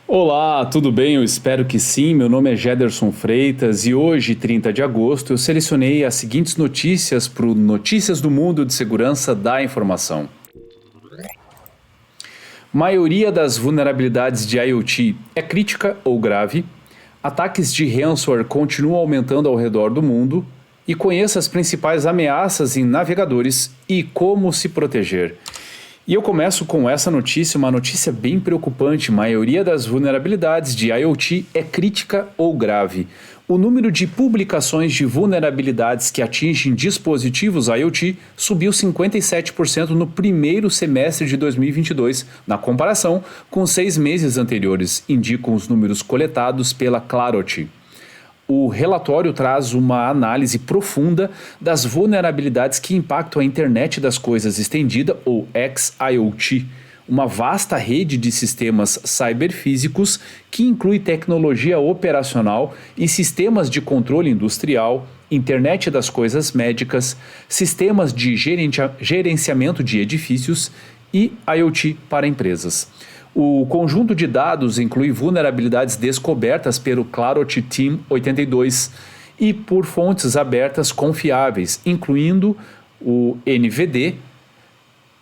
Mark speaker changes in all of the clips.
Speaker 1: Olá, tudo bem? Eu espero que sim. Meu nome é Gederson Freitas e hoje, 30 de agosto, eu selecionei as seguintes notícias para o Notícias do Mundo de Segurança da Informação. Maioria das vulnerabilidades de IoT é crítica ou grave. Ataques de ransomware continuam aumentando ao redor do mundo. E conheça as principais ameaças em navegadores e como se proteger. E eu começo com essa notícia, uma notícia bem preocupante. A maioria das vulnerabilidades de IoT é crítica ou grave. O número de publicações de vulnerabilidades que atingem dispositivos IoT subiu 57% no primeiro semestre de 2022, na comparação com 6 meses anteriores, indicam os números coletados pela Clarity. O relatório traz uma análise profunda das vulnerabilidades que impactam a internet das coisas estendida, ou XIoT, uma vasta rede de sistemas cyberfísicos que inclui tecnologia operacional e sistemas de controle industrial, internet das coisas médicas, sistemas de gerenciamento de edifícios e IoT para empresas. O conjunto de dados inclui vulnerabilidades descobertas pelo Clarity Team 82 e por fontes abertas confiáveis, incluindo o NVD,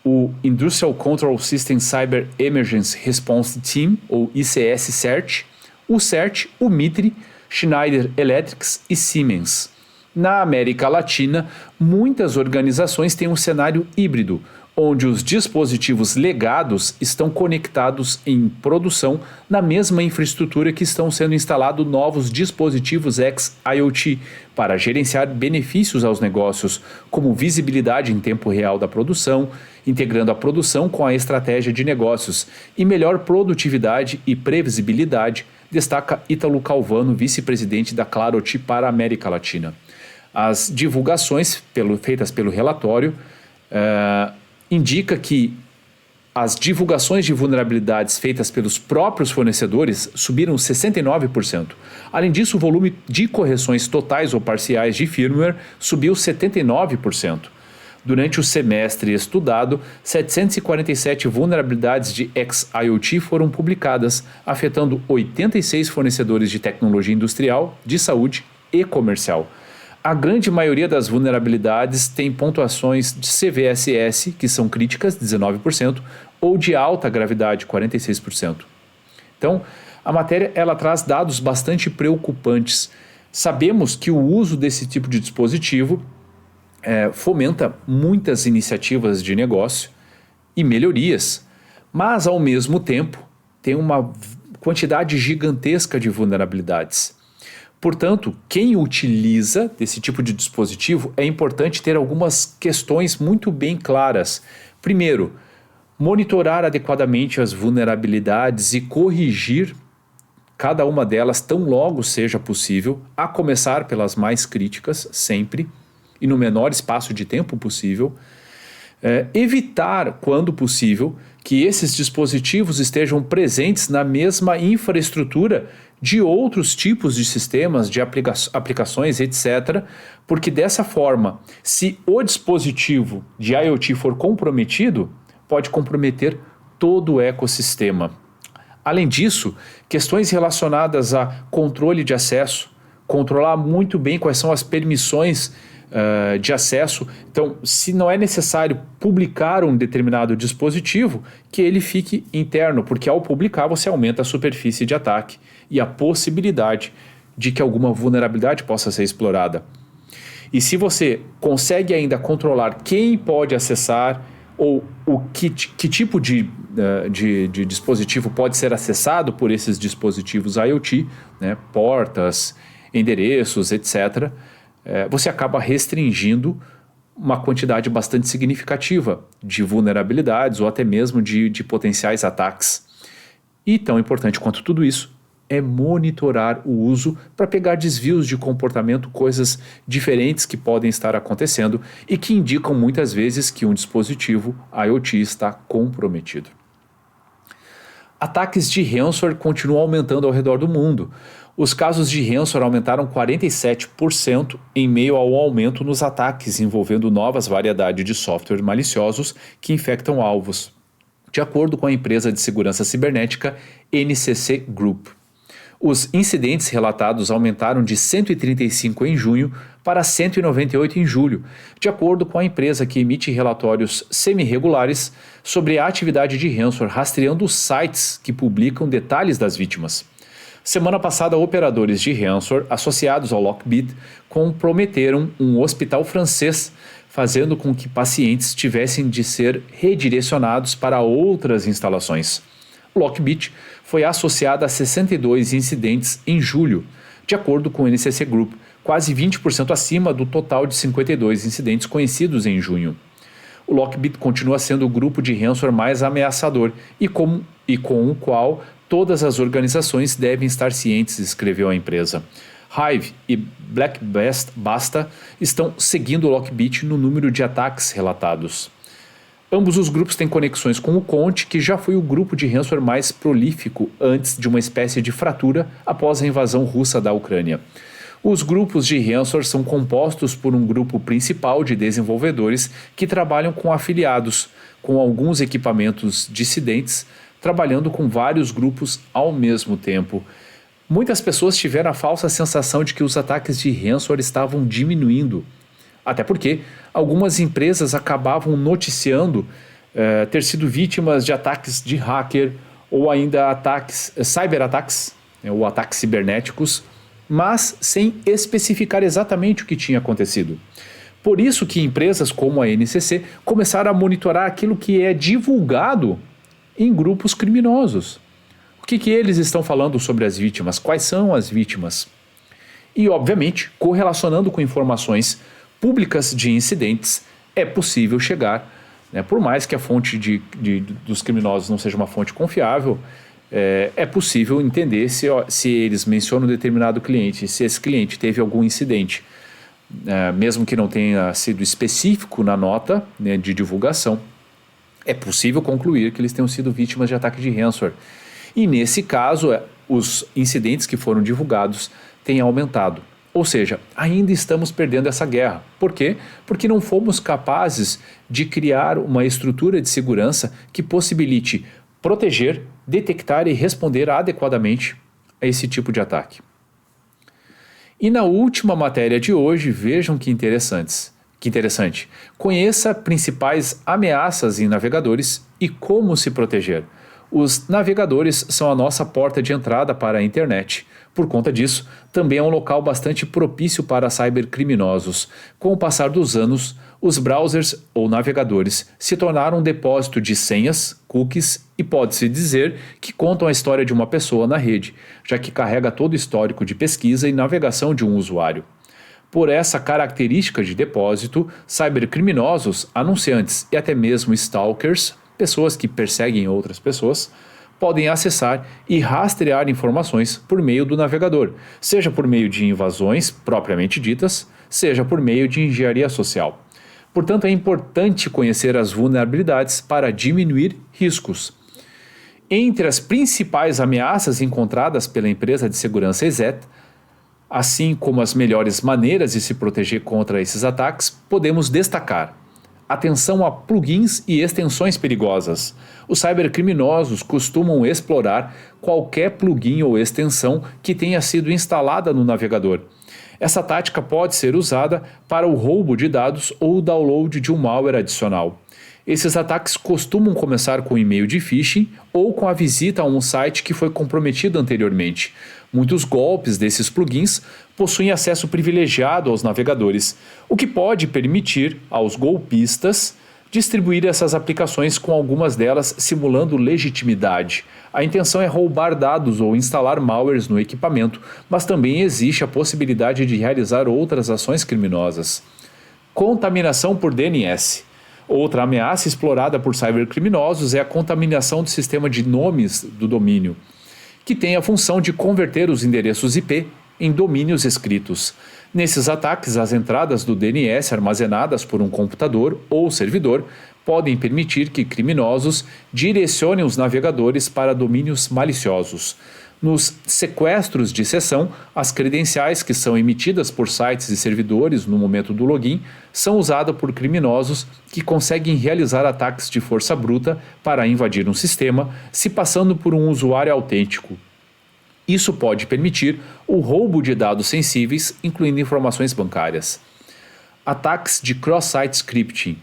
Speaker 1: o Industrial Control System Cyber Emergency Response Team, ou ICS-CERT, o CERT, o MITRE, Schneider Electric e Siemens. Na América Latina, muitas organizações têm um cenário híbrido, onde os dispositivos legados estão conectados em produção na mesma infraestrutura que estão sendo instalados novos dispositivos XIoT para gerenciar benefícios aos negócios, como visibilidade em tempo real da produção, integrando a produção com a estratégia de negócios e melhor produtividade e previsibilidade, destaca Ítalo Calvano, vice-presidente da Clarity para a América Latina. As divulgações feitas pelo relatório indica que as divulgações de vulnerabilidades feitas pelos próprios fornecedores subiram 69%. Além disso, o volume de correções totais ou parciais de firmware subiu 79%. Durante o semestre estudado, 747 vulnerabilidades de XIoT foram publicadas, afetando 86 fornecedores de tecnologia industrial, de saúde e comercial. A grande maioria das vulnerabilidades tem pontuações de CVSS, que são críticas, 19%, ou de alta gravidade, 46%. Então, a matéria ela traz dados bastante preocupantes. Sabemos que o uso desse tipo de dispositivo fomenta muitas iniciativas de negócio e melhorias, mas, ao mesmo tempo, tem uma quantidade gigantesca de vulnerabilidades. Portanto, quem utiliza desse tipo de dispositivo é importante ter algumas questões muito bem claras. Primeiro, monitorar adequadamente as vulnerabilidades e corrigir cada uma delas tão logo seja possível, a começar pelas mais críticas, sempre, e no menor espaço de tempo possível. Evitar, quando possível, que esses dispositivos estejam presentes na mesma infraestrutura de outros tipos de sistemas, de aplicações, etc., porque dessa forma, se o dispositivo de IoT for comprometido, pode comprometer todo o ecossistema. Além disso, questões relacionadas a controle de acesso, controlar muito bem quais são as permissões de acesso. Então, se não é necessário publicar um determinado dispositivo, que ele fique interno, porque ao publicar você aumenta a superfície de ataque e a possibilidade de que alguma vulnerabilidade possa ser explorada. E se você consegue ainda controlar quem pode acessar ou que tipo de dispositivo pode ser acessado por esses dispositivos IoT, né, portas, endereços, etc., você acaba restringindo uma quantidade bastante significativa de vulnerabilidades ou até mesmo de potenciais ataques. E tão importante quanto tudo isso é monitorar o uso para pegar desvios de comportamento, coisas diferentes que podem estar acontecendo e que indicam muitas vezes que um dispositivo IoT está comprometido. Ataques de ransomware continuam aumentando ao redor do mundo. Os casos de ransomware aumentaram 47% em meio ao aumento nos ataques envolvendo novas variedades de software maliciosos que infectam alvos. de acordo com a empresa de segurança cibernética NCC Group. Os incidentes relatados aumentaram de 135 em junho para 198 em julho, de acordo com a empresa que emite relatórios semi-regulares sobre a atividade de ransomware, rastreando os sites que publicam detalhes das vítimas. Semana passada, operadores de ransomware associados ao Lockbit comprometeram um hospital francês, fazendo com que pacientes tivessem de ser redirecionados para outras instalações. Lockbit foi associada a 62 incidentes em julho, de acordo com o NCC Group, quase 20% acima do total de 52 incidentes conhecidos em junho. O Lockbit continua sendo o grupo de ransomware mais ameaçador e com o qual todas as organizações devem estar cientes, escreveu a empresa. Hive e Basta estão seguindo o Lockbit no número de ataques relatados. Ambos os grupos têm conexões com o Conte, que já foi o grupo de ransomware mais prolífico antes de uma espécie de fratura após a invasão russa da Ucrânia. Os grupos de ransomware são compostos por um grupo principal de desenvolvedores que trabalham com afiliados, com alguns equipamentos dissidentes, trabalhando com vários grupos ao mesmo tempo. Muitas pessoas tiveram a falsa sensação de que os ataques de ransomware estavam diminuindo. Até porque algumas empresas acabavam noticiando ter sido vítimas de ataques de hacker ou ainda cyberataques, ou ataques cibernéticos, mas sem especificar exatamente o que tinha acontecido. Por isso que empresas como a NCC começaram a monitorar aquilo que é divulgado em grupos criminosos. O que eles estão falando sobre as vítimas? Quais são as vítimas? E, obviamente, correlacionando com informações públicas de incidentes, é possível chegar, por mais que a fonte dos criminosos não seja uma fonte confiável, é possível entender se eles mencionam determinado cliente, se esse cliente teve algum incidente, mesmo que não tenha sido específico na nota de divulgação, é possível concluir que eles tenham sido vítimas de ataque de ransomware. E nesse caso, os incidentes que foram divulgados têm aumentado. Ou seja, ainda estamos perdendo essa guerra. Por quê? Porque não fomos capazes de criar uma estrutura de segurança que possibilite proteger, detectar e responder adequadamente a esse tipo de ataque. E na última matéria de hoje, vejam que interessante. Conheça principais ameaças em navegadores e como se proteger. Os navegadores são a nossa porta de entrada para a internet. Por conta disso, também é um local bastante propício para cybercriminosos. Com o passar dos anos, os browsers ou navegadores se tornaram um depósito de senhas, cookies e pode-se dizer que contam a história de uma pessoa na rede, já que carrega todo o histórico de pesquisa e navegação de um usuário. Por essa característica de depósito, cybercriminosos, anunciantes e até mesmo stalkers, pessoas que perseguem outras pessoas, podem acessar e rastrear informações por meio do navegador, seja por meio de invasões propriamente ditas, seja por meio de engenharia social. Portanto, é importante conhecer as vulnerabilidades para diminuir riscos. Entre as principais ameaças encontradas pela empresa de segurança ESET, assim como as melhores maneiras de se proteger contra esses ataques, podemos destacar: atenção a plugins e extensões perigosas. Os cybercriminosos costumam explorar qualquer plugin ou extensão que tenha sido instalada no navegador. Essa tática pode ser usada para o roubo de dados ou o download de um malware adicional. Esses ataques costumam começar com e-mail de phishing ou com a visita a um site que foi comprometido anteriormente. Muitos golpes desses plugins possuem acesso privilegiado aos navegadores, o que pode permitir aos golpistas distribuir essas aplicações, com algumas delas simulando legitimidade. A intenção é roubar dados ou instalar malwares no equipamento, mas também existe a possibilidade de realizar outras ações criminosas. Contaminação por DNS. Outra ameaça explorada por cybercriminosos é a contaminação do sistema de nomes do domínio, que tem a função de converter os endereços IP em domínios escritos. Nesses ataques, as entradas do DNS armazenadas por um computador ou servidor podem permitir que criminosos direcionem os navegadores para domínios maliciosos. Nos sequestros de sessão, as credenciais que são emitidas por sites e servidores no momento do login são usadas por criminosos que conseguem realizar ataques de força bruta para invadir um sistema, se passando por um usuário autêntico. Isso pode permitir o roubo de dados sensíveis, incluindo informações bancárias. Ataques de cross-site scripting.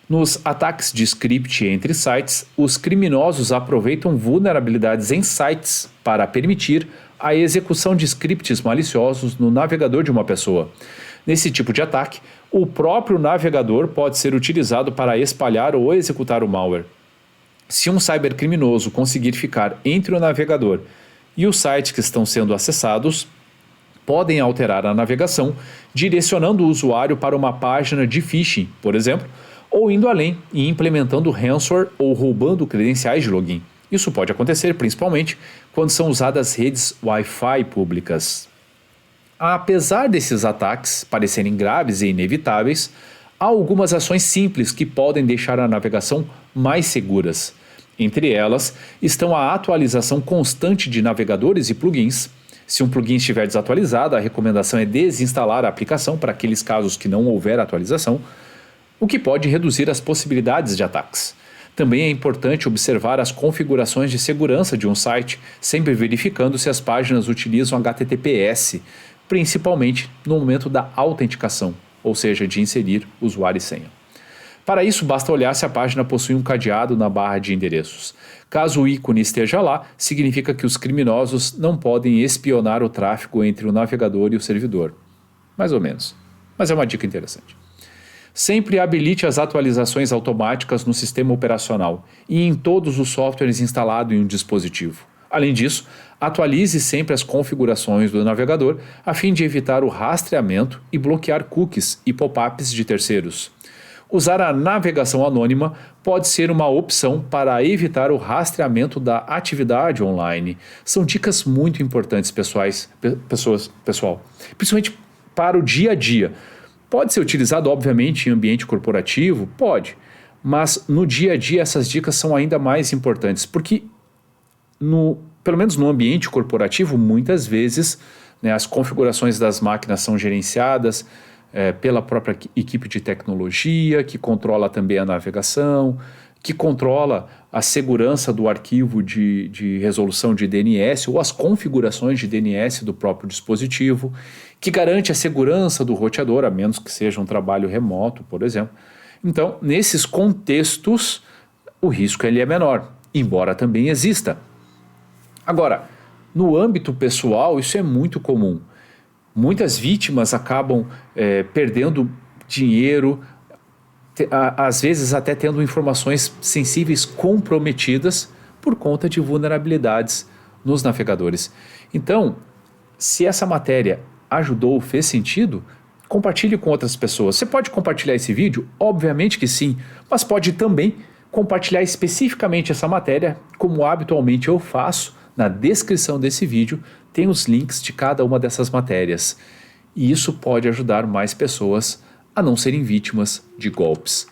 Speaker 1: Nos ataques de script entre sites, os criminosos aproveitam vulnerabilidades em sites para permitir a execução de scripts maliciosos no navegador de uma pessoa. Nesse tipo de ataque, o próprio navegador pode ser utilizado para espalhar ou executar o malware. Se um cybercriminoso conseguir ficar entre o navegador e os sites que estão sendo acessados, podem alterar a navegação, direcionando o usuário para uma página de phishing, por exemplo, ou indo além e implementando ransomware ou roubando credenciais de login. Isso pode acontecer principalmente quando são usadas redes Wi-Fi públicas. Apesar desses ataques parecerem graves e inevitáveis, há algumas ações simples que podem deixar a navegação mais seguras. Entre elas estão a atualização constante de navegadores e plugins. Se um plugin estiver desatualizado, a recomendação é desinstalar a aplicação para aqueles casos que não houver atualização, o que pode reduzir as possibilidades de ataques. Também é importante observar as configurações de segurança de um site, sempre verificando se as páginas utilizam HTTPS, principalmente no momento da autenticação, ou seja, de inserir usuário e senha. Para isso, basta olhar se a página possui um cadeado na barra de endereços. Caso o ícone esteja lá, significa que os criminosos não podem espionar o tráfego entre o navegador e o servidor. Mais ou menos. Mas é uma dica interessante. Sempre habilite as atualizações automáticas no sistema operacional e em todos os softwares instalados em um dispositivo. Além disso, atualize sempre as configurações do navegador a fim de evitar o rastreamento e bloquear cookies e pop-ups de terceiros. Usar a navegação anônima pode ser uma opção para evitar o rastreamento da atividade online. São dicas muito importantes, pessoal, principalmente para o dia a dia. Pode ser utilizado, obviamente, em ambiente corporativo? Pode. Mas no dia a dia essas dicas são ainda mais importantes, porque, pelo menos no ambiente corporativo, muitas vezes, as configurações das máquinas são gerenciadas pela própria equipe de tecnologia, que controla também a navegação, que controla a segurança do arquivo de resolução de DNS ou as configurações de DNS do próprio dispositivo, que garante a segurança do roteador, a menos que seja um trabalho remoto, por exemplo. Então, nesses contextos, o risco ele é menor, embora também exista. Agora, no âmbito pessoal, isso é muito comum. Muitas vítimas acabam perdendo dinheiro, às vezes até tendo informações sensíveis comprometidas por conta de vulnerabilidades nos navegadores. Então, se essa matéria ajudou, fez sentido, compartilhe com outras pessoas. Você pode compartilhar esse vídeo? Obviamente que sim, mas pode também compartilhar especificamente essa matéria, como habitualmente eu faço. Na descrição desse vídeo tem os links de cada uma dessas matérias. E isso pode ajudar mais pessoas a não serem vítimas de golpes.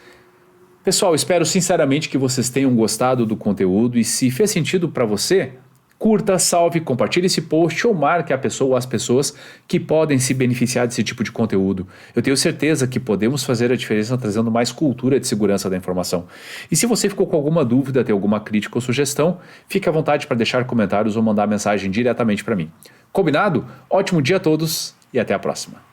Speaker 1: Pessoal, espero sinceramente que vocês tenham gostado do conteúdo e se fez sentido para você, curta, salve, compartilhe esse post ou marque a pessoa ou as pessoas que podem se beneficiar desse tipo de conteúdo. Eu tenho certeza que podemos fazer a diferença trazendo mais cultura de segurança da informação. E se você ficou com alguma dúvida, tem alguma crítica ou sugestão, fique à vontade para deixar comentários ou mandar mensagem diretamente para mim. Combinado? Ótimo dia a todos e até a próxima.